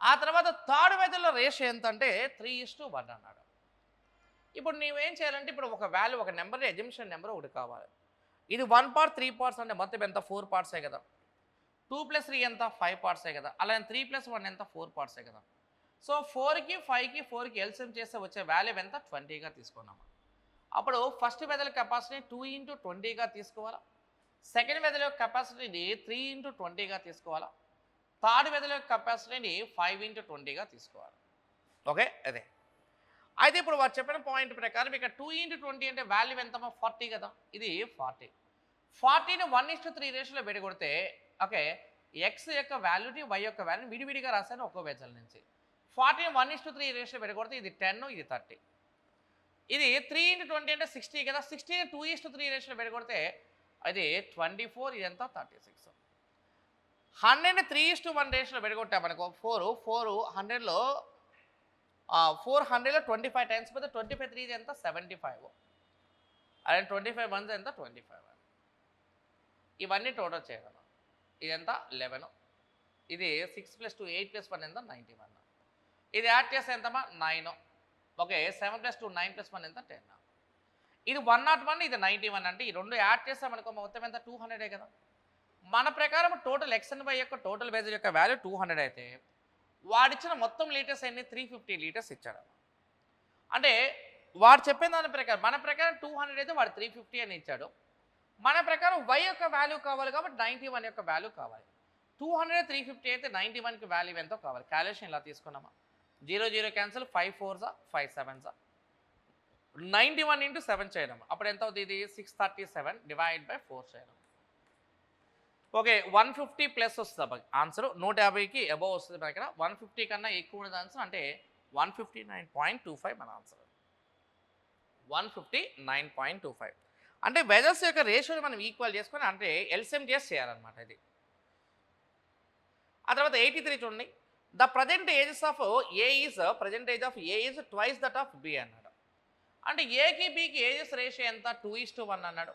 ఆ తర్వాత థర్డ్ వెదర్లో రేషియో ఎంత అంటే 3:1 అన్నాడు. ఇప్పుడు నువ్వేం చేయాలంటే ఇప్పుడు ఒక వాల్యూ, ఒక నెంబర్, ఎజంప్షన్ నెంబర్ ఒకటి కావాలి. ఇది 1 పార్ట్ 3 పార్ట్స్ అంటే మొత్తం ఎంత 4 పార్ట్సే కదా. 2 + 3 ఎంత 5 పార్ట్సే కదా. అలానే 3 + 1 ఎంత 4 పార్ట్సే కదా. సో 4కి 5కి 4కి ఎల్సిఎం చేస్తే వచ్చే వాల్యూ ఎంత 20గా తీసుకున్నాము. అప్పుడు ఫస్ట్ వెదల్ కెపాసిటీ 2:20గా తీసుకోవాలా. సెకండ్ వెదల్ యొక్క కెపాసిటీని 3:20గా తీసుకోవాలా. థర్డ్ వెదల్ యొక్క కెపాసిటీని 5:20గా తీసుకోవాలి. ఓకే, అదే. అయితే ఇప్పుడు వారు చెప్పిన పాయింట్ ప్రకారం ఇక్కడ 2:20 అంటే వాల్యూ ఎంతమో 40 కదా. ఇది 40ని 1:3 రేషియోలో పెట్టుకొడితే ఓకే, ఎక్స్ యొక్క వాల్యూని వై యొక్క వాల్యూని విడివిడిగా రాశాను ఒక్కో వెజల్ నుంచి. 40ని 1:3 రేషియో పెట్టుకొడితే ఇది 10, ఇది 30. ఇది 3:20 అంటే 60 కదా. 60ని 2:3 రేషియోలో పెట్టుకొడితే అది 24, ఇదంతా 36. 100ని 3:1 రేషియోలో పెట్టుకొట్టామనుకో 400లో 25 టైమ్స్ పోతే 25 3 ఎంత 75. అదే 25 1 ఎంత 25. ఇవన్నీ టోటల్ చేయగలం. ఇదంతా 11. ఇది 6 + 2 8 + 1 ఎంత 91. ఇది యాడ్ చేస్తే ఎంతమా 9. ఓకే, 7 + 2 9 + 1 ఎంత 10. ఇది 101, ఇది 91. అంటే ఈ రెండు యాడ్ చేస్తామనుకో మొత్తం ఎంత 200 కదా. మన ప్రకారం టోటల్ ఎక్స్ అండ్ వై యొక్క టోటల్ వెజల్ యొక్క వాల్యూ 200 అయితే వాడిచ్చిన మొత్తం లీటర్స్ అన్ని 350 లీటర్స్ ఇచ్చాడు. అంటే వాడు చెప్పిన దాని ప్రకారం మన ప్రకారం 200 అయితే వాడు 350 అని ఇచ్చాడు. మన ప్రకారం వై యొక్క వాల్యూ కావాలి కాబట్టి 91 యొక్క వాల్యూ కావాలి. 200 350 అయితే 91కి వాల్యూ ఎంతో కావాలి. క్యాలిక్యులేషన్ ఇలా తీసుకున్నామా, 0 0 క్యాన్సిల్, 5 4s 5 7s 91 × 7 చేయడం. అప్పుడు ఎంత అవుతుంది, ఇది 637 / 4 చేయడం. ఓకే, 150 ప్లస్ వస్తుంది ఆన్సర్. 150కి అబవ్ వస్తుంది. మన ఇక్కడ 150 కన్నా ఎక్కువ ఉన్నది ఆన్సర్. అంటే 159.25 మన ఆన్సర్. 159.25 అంటే వెజల్స్ యొక్క రేషియోని మనం ఈక్వల్ చేసుకొని అంటే ఎల్సిఎం చేసి చేయాలన్నమాట ఇది. ఆ తర్వాత 83 చూడండి. The present ages of A is present age of A is twice that of B అన్నాడు. అంటే ఏకి బికి ఏజెస్ రేషియో ఎంత 2:1 అన్నాడు.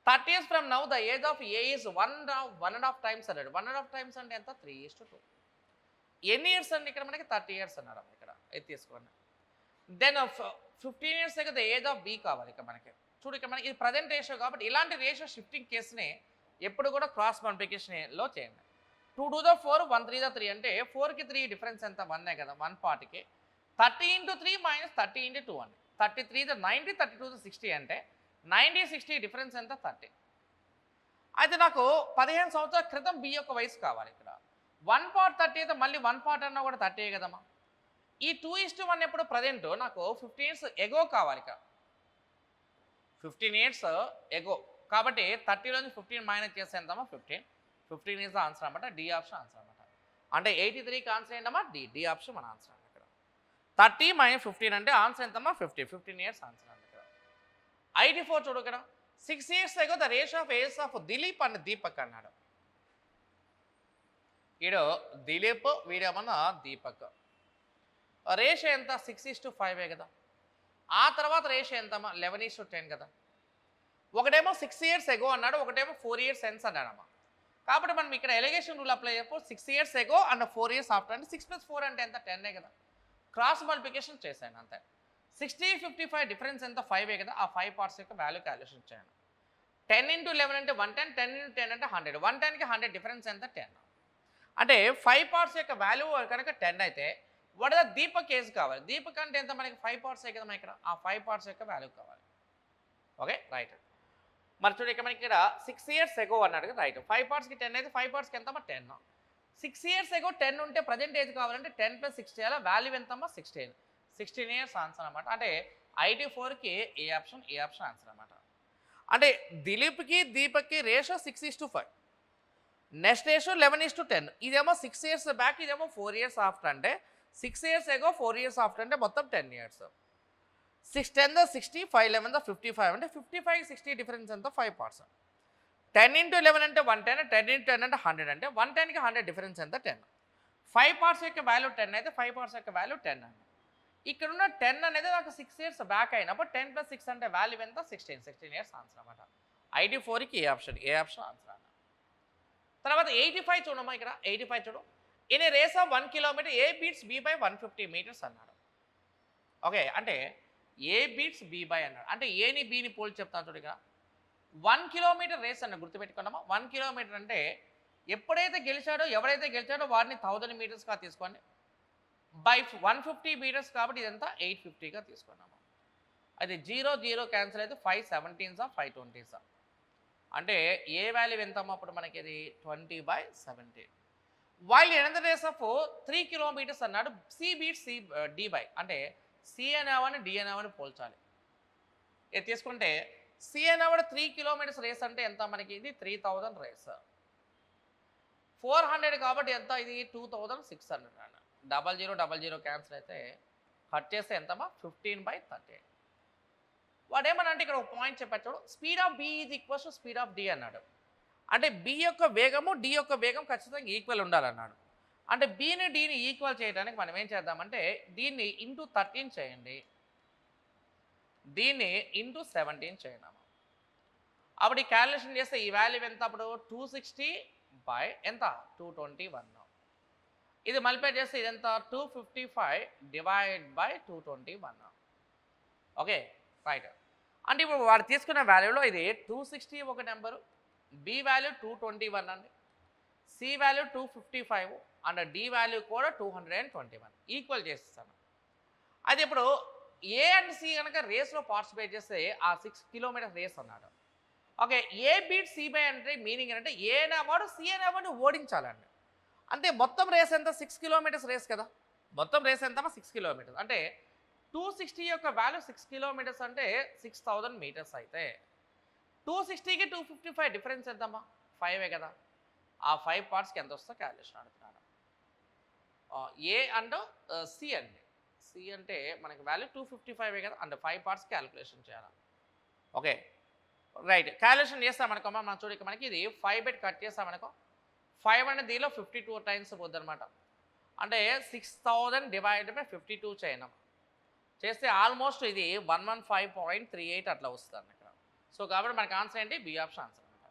30 years from now the age of A is 1.5 times అన్నాడు. 1.5 times అంటే ఎంత 3:2. ఎన్ని ఇయర్స్ అండి ఇక్కడ మనకి 30 years అన్నాడు ఇక్కడ ఇది తీసుకోండి. దెన్ 15 years దగ్గర ద ఏజ్ ఆఫ్ బి కావాలి ఇక్కడ మనకి. చూడు ఇక్కడ మనకి ఇది ప్రజెంట్ రేషియో కాబట్టి ఇలాంటి రేషియో షిఫ్టింగ్ కేసుని ఎప్పుడు కూడా క్రాస్ మల్టిప్లికేషన్లో చేయండి. 2 to the 4 1 3 the 3 అంటే 4కి 3 డిఫరెన్స్ ఎంత 1 కదా 1 పార్ట్కి. 30 into 3 minus 30 into 2 అండి. 33 the 90 32 the 60 అంటే 90 60 డిఫరెన్స్ ఎంత 30. అయితే నాకు 15 సంవత్సరాల క్రితం బి యొక్క వయసు కావాలి ఇక్కడ. 1 part 30 అయితే మళ్ళీ 1 part అన్నా కూడా 30 కదమ్మా. ఈ 2:1 ఎప్పుడు ప్రజెంట్ నాకు 15 years ఎగో కావాలి ఇక్కడ. 15 years ఎగో కాబట్టి 30లోంచి 15 మైనస్ చేస్తే ఎంతమ్మా 15 ఈజ్ ద ఆన్సర్ అనమాట. డి ఆప్షన్ ఆన్సర్ అనమాట. అంటే 83కి ఆన్సర్ ఏంటమ్మా డి ఆప్షన్ మన ఆన్సర్ అండి ఇక్కడ. 30 - 15 అంటే ఆన్సర్ ఎంతమ్మా 15 years ఆన్సర్ అండి ఇక్కడ. 84 చూడు ఇక్కడ 6 years ago the ratio of age of Dilip and Deepak అన్నాడు. ఈడు దిలీప్ వీడేమన్నా దీపక్. రేషియో ఎంత 6:5 కదా. ఆ తర్వాత రేషియో ఎంతమ్మా 11:10 కదా. ఒకటేమో 6 years ago అన్నాడు, ఒకటేమో 4 years hence అన్నాడమ్మా. కాబట్టి మనం ఇక్కడ ఎలిగేషన్ రూల్ అప్లై చేయకపోతే 6 years ago and 4 years after అంటే 6 + 4 అంటే ఎంత 10 కదా. క్రాస్ మల్టిప్లికేషన్ చేశాను అంతే. 60 55 డిఫరెన్స్ ఎంత 5 కదా. ఆ 5 parts యొక్క వాల్యూ క్యాలిక్యులేషన్ చేయండి. 10 into 11 అంటే 110, 10 into 10 అంటే 100. 110కి 100 డిఫరెన్స్ ఎంత 10. అంటే 5 parts యొక్క వాల్యూ కనుక 10 అయితే వాట్ ద దీపక్ ఏజ్ కావాలి. దీపక్ అంటే ఎంత మనకి 5 parts కదా మనకి ఇక్కడ. ఆ 5 parts యొక్క వాల్యూ కావాలి. Okay right. మరి చూడు ఇక్కడ మనకి ఇక్కడ 6 years ago అన్నాడు కదా రైట్. 5 partsకి 10 అయితే 5 partsకి ఎంతమ్మా 10. 6 years ago 10 ఉంటే ప్రజెంట్ ఏజ్ కావాలంటే 10 + 6 చేయాలి. వాల్యూ ఎంతమ్మా 16 years ఆన్సర్ అనమాట. అంటే 84కి ఏ ఆప్షన్ ఆన్సర్ అనమాట. అంటే దిలీప్కి దీపక్కి రేషియో 6:5. Next ratio 11:10. ఇదేమో 6 years బ్యాక్, ఇదేమో 4 years ఆఫ్టర్. అంటే 6 years ago 4 years ఆఫ్టర్ అంటే మొత్తం 10 years. 6 10 ద 60, 5 11 ద 55 అంటే 55 60 డిఫరెన్స్ ఎంత 5 parts. 10 into 11 అంటే 110, 10 into 10 అంటే 100 అంటే 110కి 100 డిఫరెన్స్ ఎంత 10. 5 parts యొక్క వాల్యూ 10 అయితే 5 parts యొక్క వాల్యూ 10 అండి. ఇక్కడ ఉన్న 10 అనేది నాకు 6 years బ్యాక్ అయినప్పుడు 10 + 6 అంటే వాల్యూ ఎంత 16 years ఆన్సర్ అనమాట. 84కి ఏ ఆప్షన్ ఆన్సర్ అన్న. తర్వాత 85 చూడమ్మా ఇక్కడ 85 చూడు. In a race of 1 kilometer A beats B by 150 meters అన్నాడు. ఓకే అంటే ఏ బీట్స్ బి బై అన్నాడు. అంటే ఏని బిని పోల్చి చెప్తాను చూడు ఇక్కడ. 1 kilometer రేస్ అన్న గుర్తుపెట్టుకున్నామా. 1 kilometer అంటే ఎవరైతే గెలిచాడో వారిని 1000 metersగా తీసుకోండి. బై 150 meters కాబట్టి ఇదంతా 850గా తీసుకున్నాము. అయితే 0 0 క్యాన్సిల్ అయితే 5 17s 5 20s. అంటే ఏ వాల్యూ ఎంతమ్మా అప్పుడు మనకి ఇది 20/70. While another race of 3 kilometers అన్నాడు. C beat C D by అంటే సి అనేవాడిని డి అనేవాడిని పోల్చాలి. ఇది తీసుకుంటే సి అనేవాడు 3 kilometers రేస్ అంటే ఎంత మనకి ఇది 3000 రేస్. 400 కాబట్టి ఎంత ఇది 2600 అన్న. 00 00 క్యాన్సిల్ అయితే కట్ చేస్తే ఎంతమ్మా 15/30. వాడు ఏమనంటే ఇక్కడ ఒక పాయింట్ చెప్పాడు. Speed of B is equals to speed of D అన్నాడు. అంటే బి యొక్క వేగము డి యొక్క వేగం ఖచ్చితంగా ఈక్వల్ ఉండాలన్నాడు. అంటే బిని డిని ఈక్వల్ చేయడానికి మనం ఏం చేద్దామంటే దీన్ని ఇంటూ 13 చేయండి, దీన్ని ఇంటూ 17 చేయండి. అప్పుడు ఈ క్యాలిక్యులేషన్ చేస్తే ఈ వాల్యూ ఎంత అప్పుడు 260 బై ఎంత 221. ఇది మల్టిప్లై చేస్తే ఇదెంత 255 డివైడ్ బై 221. Okay right. అంటే ఇప్పుడు వాడు తీసుకున్న వాల్యూలో ఇది 260 ఒక నెంబరు, బి వాల్యూ 221 అండి, C value 255 and D value కూడా 221 ఈక్వల్ చేస్తాను. అది ఇప్పుడు ఏ అండ్ సి కనుక రేస్లో పార్టిసిపేట్ చేస్తే ఆ 6 kilometers రేస్ అన్నాడు. Okay A beat C by అంటే మీనింగ్ ఏంటంటే ఏ అనేవాడు సి అనేవాడిని ఓడించాలండి. అంటే మొత్తం రేస్ ఎంత 6 kilometers రేస్ కదా. మొత్తం రేస్ ఎంతమా 6 kilometers. అంటే 260 యొక్క వాల్యూ 6 kilometers అంటే 6000 meters అయితే 260కి 255 డిఫరెన్స్ ఎంతమ్మా 5 కదా. ఆ 5 partsకి ఎంత వస్తుందో క్యాలిక్యులేషన్ అడుగుతున్నాను. ఏ అండ్ సి అండి సి అంటే మనకి వాల్యూ 255 కదా, అంటే 5 పార్ట్స్ క్యాలిక్యులేషన్ చేయాలి. ఓకే రైట్, క్యాలిక్యులేషన్ చేస్తామనుకో మనం చూడక మనకి ఇది 5 బెట్ కట్ చేస్తామనుకో 5 అనేది దీనిలో 52 టైమ్స్ పోద్ది అనమాట. అంటే 6000 డివైడెడ్ బై 52 చేయడం చేస్తే ఆల్మోస్ట్ ఇది 115.38 అట్లా వస్తుంది ఇక్కడ. సో కాబట్టి మనకి ఆన్సర్ ఏంటి, బి ఆప్షన్ ఆన్సర్ అనమాట.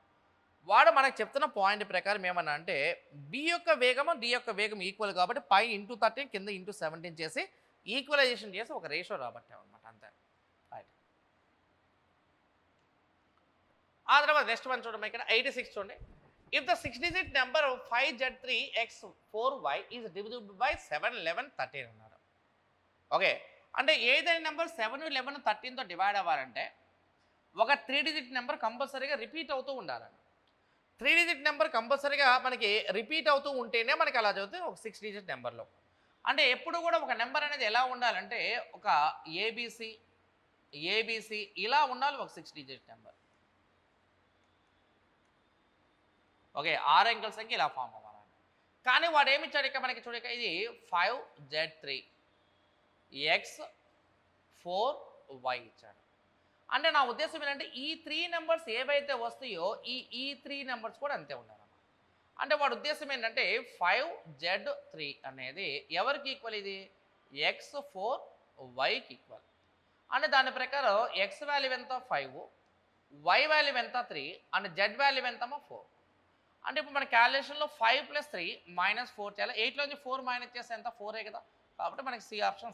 వాడు మనకు చెప్తున్న పాయింట్ ప్రకారం ఏమన్నా అంటే బి యొక్క వేగము డి యొక్క వేగం ఈక్వల్ కాబట్టి పై ఇంటూ 13 కింద ఇంటూ 17 చేసి ఈక్వలైజేషన్ చేసి ఒక రేషియో రాబట్టాం అనమాట, అంతే. రైట్, ఆ తర్వాత నెక్స్ట్ వన్ చూడండి ఇక్కడ 86 చూడండి. If the 6-digit number 5Z3X4Y is divisible by 7, 11, 13 అన్నారు. ఓకే, అంటే ఏదైనా నెంబర్ 7, 11, 13తో డివైడ్ అవ్వాలంటే ఒక 3-digit నెంబర్ కంపల్సరీగా రిపీట్ అవుతూ ఉండాలండి. 3-digit నెంబర్ కంపల్సరీగా మనకి రిపీట్ అవుతూ ఉంటేనే మనకి అలా చదివితే ఒక 6-digit నెంబర్లో. అంటే ఎప్పుడు కూడా ఒక నెంబర్ అనేది ఎలా ఉండాలంటే ఒక ఏబిసి ఇలా ఉండాలి ఒక 6-digit నెంబర్. ఓకే, 6 అంకెల సంఖ్య ఇలా ఫామ్ అవ్వాలండి. కానీ వాడు ఏమి ఇచ్చాడు ఇక్కడ మనకి చూడక ఇది 5Z3X4Y ఇచ్చాడు. అంటే నా ఉద్దేశం ఏంటంటే ఈ 3 నెంబర్స్ ఏవైతే వస్తాయో ఈ 3 నెంబర్స్ కూడా అంతే ఉండాలన్నమాట. అంటే వాడి ఉద్దేశం ఏంటంటే 5Z3 అనేది ఎవరికి ఈక్వల్, ఇది X4Yకి ఈక్వల్. అంటే దాని ప్రకారం X వాల్యూ ఎంత 5, Y వాల్యూ ఎంత 3 అండ్ Z వాల్యూ ఎంతమో 4. అంటే ఇప్పుడు మన క్యాలిక్యులేషన్లో 5 + 3 - 4 చేయాలి. 8లోంచి 4 మైనస్ చేస్తే ఎంత 4 కదా, కాబట్టి మనకి సి ఆప్షన్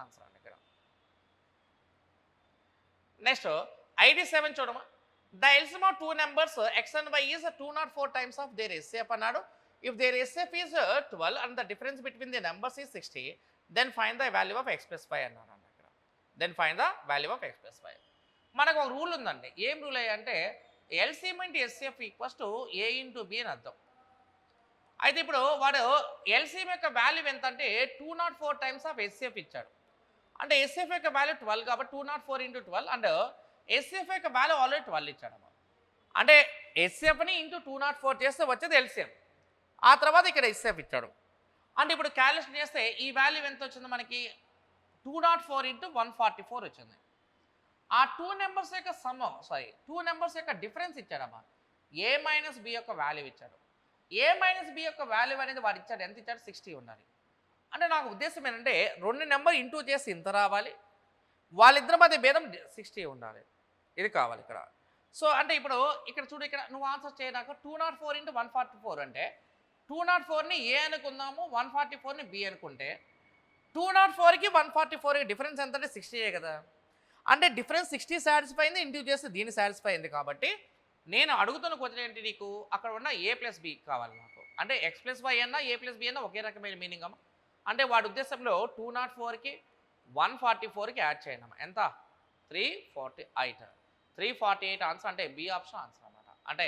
ఆన్సర్ అండి ఇక్కడ. నెక్స్ట్ 87 చూడమా. The LCM of 2 numbers X and Y is 204 times of their SF అన్నాడు. If their SF is 12 and the difference between the numbers is 60 then find the value of X + Y అన్నాడు అండి ఇక్కడ. Then find the value of X + Y. మనకు ఒక రూల్ ఉందండి. ఏం రూల్ అంటే LCM into SF equals to A into B అని అర్థం. అయితే ఇప్పుడు వాడు ఎల్సిఎం యొక్క వాల్యూ ఎంత అంటే 204 టైమ్స్ ఆఫ్ ఎస్ఎఫ్ ఇచ్చాడు. అంటే ఎస్ఎఫ్ యొక్క వాల్యూ 12 కాబట్టి 204 × 12 అండ్ ఎస్ఎఫ్ యొక్క వాల్యూ ఆల్రెడీ 12 ఇచ్చాడు. అంటే ఎస్ఎఫ్ని ఇంటూ 204 చేస్తే వచ్చేది ఎల్సిఎం. ఆ తర్వాత ఇక్కడ ఎస్ఎఫ్ ఇచ్చాడు. అంటే ఇప్పుడు క్యాలిక్యులేషన్ చేస్తే ఈ వాల్యూ ఎంత వచ్చింది మనకి 204 × 144 వచ్చింది. ఆ 2 నెంబర్స్ యొక్క టూ నెంబర్స్ యొక్క డిఫరెన్స్ ఇచ్చాడమ్మా. ఏ మైనస్ బి యొక్క వాల్యూ ఇచ్చాడు. ఏ మైనస్ బి యొక్క వాల్యూ అనేది వాడు ఇచ్చాడు, ఎంత ఇచ్చాడు 60 ఉండాలి. అంటే నాకు ఉద్దేశం ఏంటంటే 2 నెంబర్ ఇంటూ చేసి ఇంత రావాలి, వాళ్ళిద్దరి మధ్య భేదం 60 ఉండాలి, ఇది కావాలి ఇక్కడ. సో అంటే ఇప్పుడు ఇక్కడ చూడు, ఇక్కడ నువ్వు ఆన్సర్ చేయడానికి 204 × 144 అంటే 204ని ఏ అనుకుందాము, 144ని బి అనుకుంటే 204కి 144కి డిఫరెన్స్ ఎంత అంటే 60 కదా. అంటే డిఫరెన్స్ 60 సాటిస్ఫై అయింది, ఇంటూ చేస్తే దీన్ని సాటిస్ఫై అయింది. కాబట్టి నేను అడుగుతున్న క్వశ్చన్ ఏంటి, నీకు అక్కడ ఉన్న ఏ + బి కావాలి నాకు. అంటే X + Y అన్నా ఏ + బి అన్నా ఒకే రకమైన మీనింగ్ అమ్మ. అంటే వాడి ఉద్దేశంలో 204కి 144కి యాడ్ చేయండి అమ్మ. ఎంత 348 ఆన్సర్, అంటే బి ఆప్షన్ ఆన్సర్ అన్నమాట. అంటే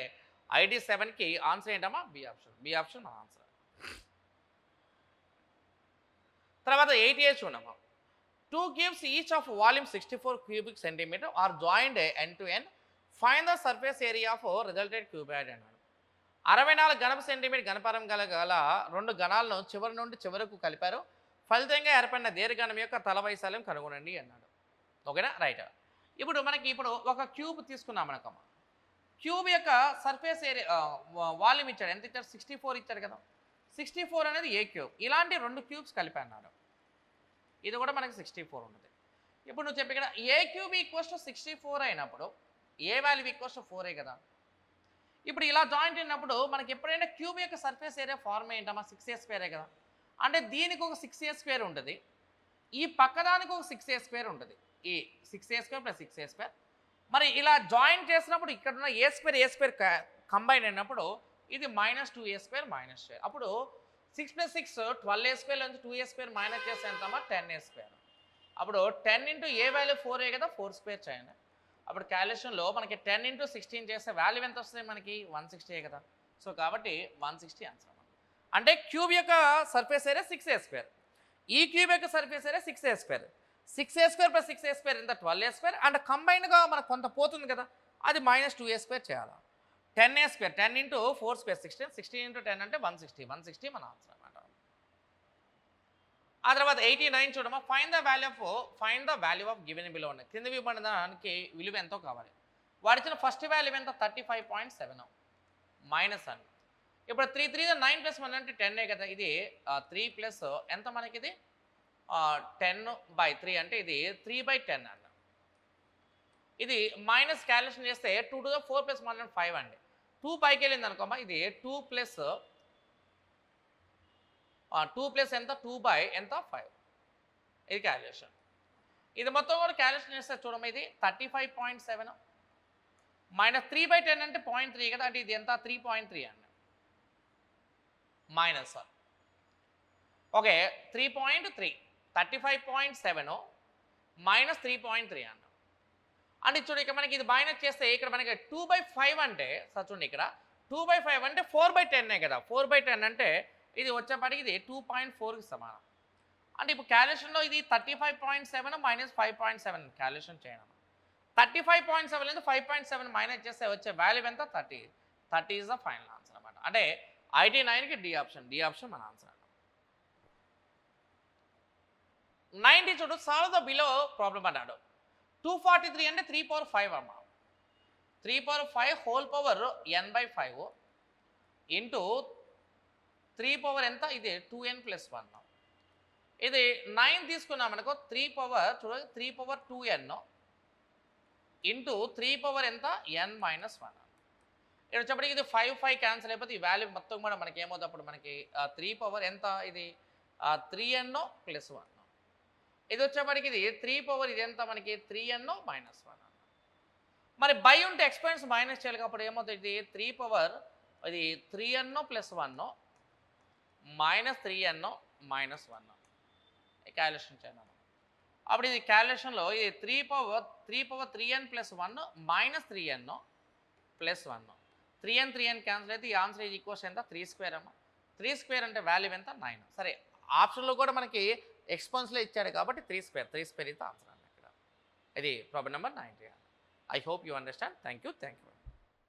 87కి ఆన్సర్ ఏంటమ్మా, బి ఆప్షన్ మన ఆన్సర్. తర్వాత 88 చూడమ్మా. 2 cubes each of volume 64 cubic centimeter are joined end to end. Find the surface area of resulted cuboid అన్నాడు. 64 ఘనపు సెంటీమీటర్ ఘనపరం గల 2 ఘనాలను చివరి నుండి చివరకు కలిపారు. ఫలితంగా ఏర్పడిన దీర్ఘనం యొక్క తల వైశాల్యం కనుగొనండి అన్నాడు. ఓకేనా, రైట్. ఇప్పుడు మనకి ఒక క్యూబ్ తీసుకున్నాం మనకమ్మ. క్యూబ్ యొక్క సర్ఫేస్ ఏరియా వాల్యూమ్ ఇచ్చాడు, ఎంత ఇచ్చాడు 64 ఇచ్చాడు కదా. 64 అనేది ఏ క్యూబ్. ఇలాంటి 2 క్యూబ్స్ కలిపి అన్నాడు. ఇది కూడా మనకి 64 ఉంటుంది. ఇప్పుడు నువ్వు చెప్పి ఇక్కడ ఏ క్యూబ్ ఈక్వల్స్ టు 64 అయినప్పుడు ఏ వాల్యూ ఈక్వల్స్ టు 4 కదా. ఇప్పుడు ఇలా జాయింట్ అయినప్పుడు మనకి ఎప్పుడైనా క్యూబ్ యొక్క సర్ఫేస్ ఏరియా ఫార్మ్ ఏంటమ్మా 6a² కదా. అంటే దీనికి ఒక 6a² ఉంటుంది, ఈ పక్కదానికి ఒక 6a² ఉంటుంది. ఈ 6a² + 6a². మరి ఇలా జాయింట్ చేసినప్పుడు ఇక్కడ ఉన్న a² కంబైన్ అయినప్పుడు ఇది -2a². అప్పుడు 6 + 6 12a² నుంచి 2a² మైనస్ చేస్తే ఎంతమ్మా 10a². అప్పుడు 10 × ఏ వాల్యూ 4a కదా, 4² చేయండి. అప్పుడు క్యాలిక్యులేషన్లో మనకి 10 × 16 చేస్తే వాల్యూ ఎంత వస్తుంది మనకి 160 కదా. సో కాబట్టి 160 ఆన్సర్. అంటే క్యూబ్ యొక్క సర్ఫేస్ ఏరియా 6a², ఈ క్యూబ్ యొక్క surface area 6a². 6a² + 6a² ఎంత 12a². అండ్ కంబైన్గా మనకు కొంత పోతుంది కదా, అది -2a² చేయాలి. 10a², 10 × 4² 16, 16 × 10 అంటే 160 మన ఆన్సర్ అన్నమాట. ఆ తర్వాత 89 చూడమా, find the value of given below ఉన్నాయి. కింద ఇవ్వబడిన దానికి విలువ ఎంతో కావాలి. వాడిచ్చిన ఫస్ట్ వాల్యూ ఎంత 35.7 మైనస్ అని. ఇప్పుడు 3 3 9 ప్లస్ 1 అంటే 10 కదా. ఇది 3 ప్లస్ ఎంత మనకి ఇది 10/3 అంటే ఇది 3/10 అన్న. ఇది మైనస్ క్యాలిక్యులేషన్ చేస్తే 2 to the 4 ప్లస్ 1 అంటే 5 అండి. 2 పైకి వెళ్ళింది అనుకోమా, ఇది 2 ప్లస్ ఎంత 2 ఎంత 5. ఇది క్యాలిక్యులేషన్. ఇది మొత్తం కూడా క్యాలిక్యులేషన్ చేస్తే చూడమ్మా, ఇది 35.7 మైనస్ 3/10 అంటే 0.3 కదా. అంటే ఇది ఎంత 3.3 అండి మైనస్. ఓకే 3.3 35.7 మైనస్ 3.3 అన్న. అంటే చూడు ఇక్కడ మనకి ఇది మైనస్ చేస్తే ఇక్కడ మనకి 2/5 అంటే సార్ చూడండి, ఇక్కడ 2/5 అంటే 4/10 కదా. 4/10 అంటే ఇది వచ్చేప్పటికి ఇది 2.4కి సమానం. అంటే ఇప్పుడు క్యాలిక్యులేషన్లో ఇది 35.7 మైనస్ 5.7 క్యాలిక్యులేషన్ చేయడం. 35.7 నుంచి 5.7 మైనస్ చేస్తే వచ్చే వాల్యూ ఎంత 30 ఈజ్ ద ఫైనల్ ఆన్సర్ అనమాట. అంటే 89కి డి ఆప్షన్ మన ఆన్సర్ అన్నమాట. 90 చూడు, సాల్వ్ ద బిలో ప్రాబ్లం అన్నాడు. 243 అంటే 3/5 అమ్మ. 3/5 whole power n/5 into 3 power ఎంత, ఇది 2n + 1. ఇది 9 తీసుకున్నాం అనుకో, 3 పవర్ చూడ 3 పవర్ 2n ఇంటూ 3 పవర్ ఎంత n-1. ఇక్కడ వచ్చేప్పటికి ఇది 5 క్యాన్సిల్ అయిపోతే ఈ వాల్యూ మొత్తం కూడా మనకి ఏమవుతుంది, అప్పుడు మనకి 3 పవర్ ఎంత ఇది 3n + 1. ఇది వచ్చేప్పటికి ఇది 3 పవర్ ఇది ఎంత మనకి 3n - 1. మరి బై ఉంటే ఎక్స్పెన్స్ మైనస్ చేయాలి కాబట్టి ఏమవుతుంది, ఇది 3 పవర్ ఇది 3n + 1 మైనస్ 3n - 1 క్యాలిక్యులేషన్ చేద్దాం. అప్పుడు ఇది క్యాలిక్యులేషన్లో ఇది 3 power 3n + 1 minus 3n + 1. 3n cancel అయితే ఈ ఆన్సర్ ఇది ఈక్వల్స్ ఎంత 3² అమ్మ. 3² అంటే వాల్యూ ఎంత 9. సరే ఆప్షన్లో కూడా మనకి ఎక్స్పెన్స్లో ఇచ్చాడు కాబట్టి 3² ఇది ఆన్సర్ అన్న. ఇక్కడ ఇది problem number 90. I hope you understand. Thank you.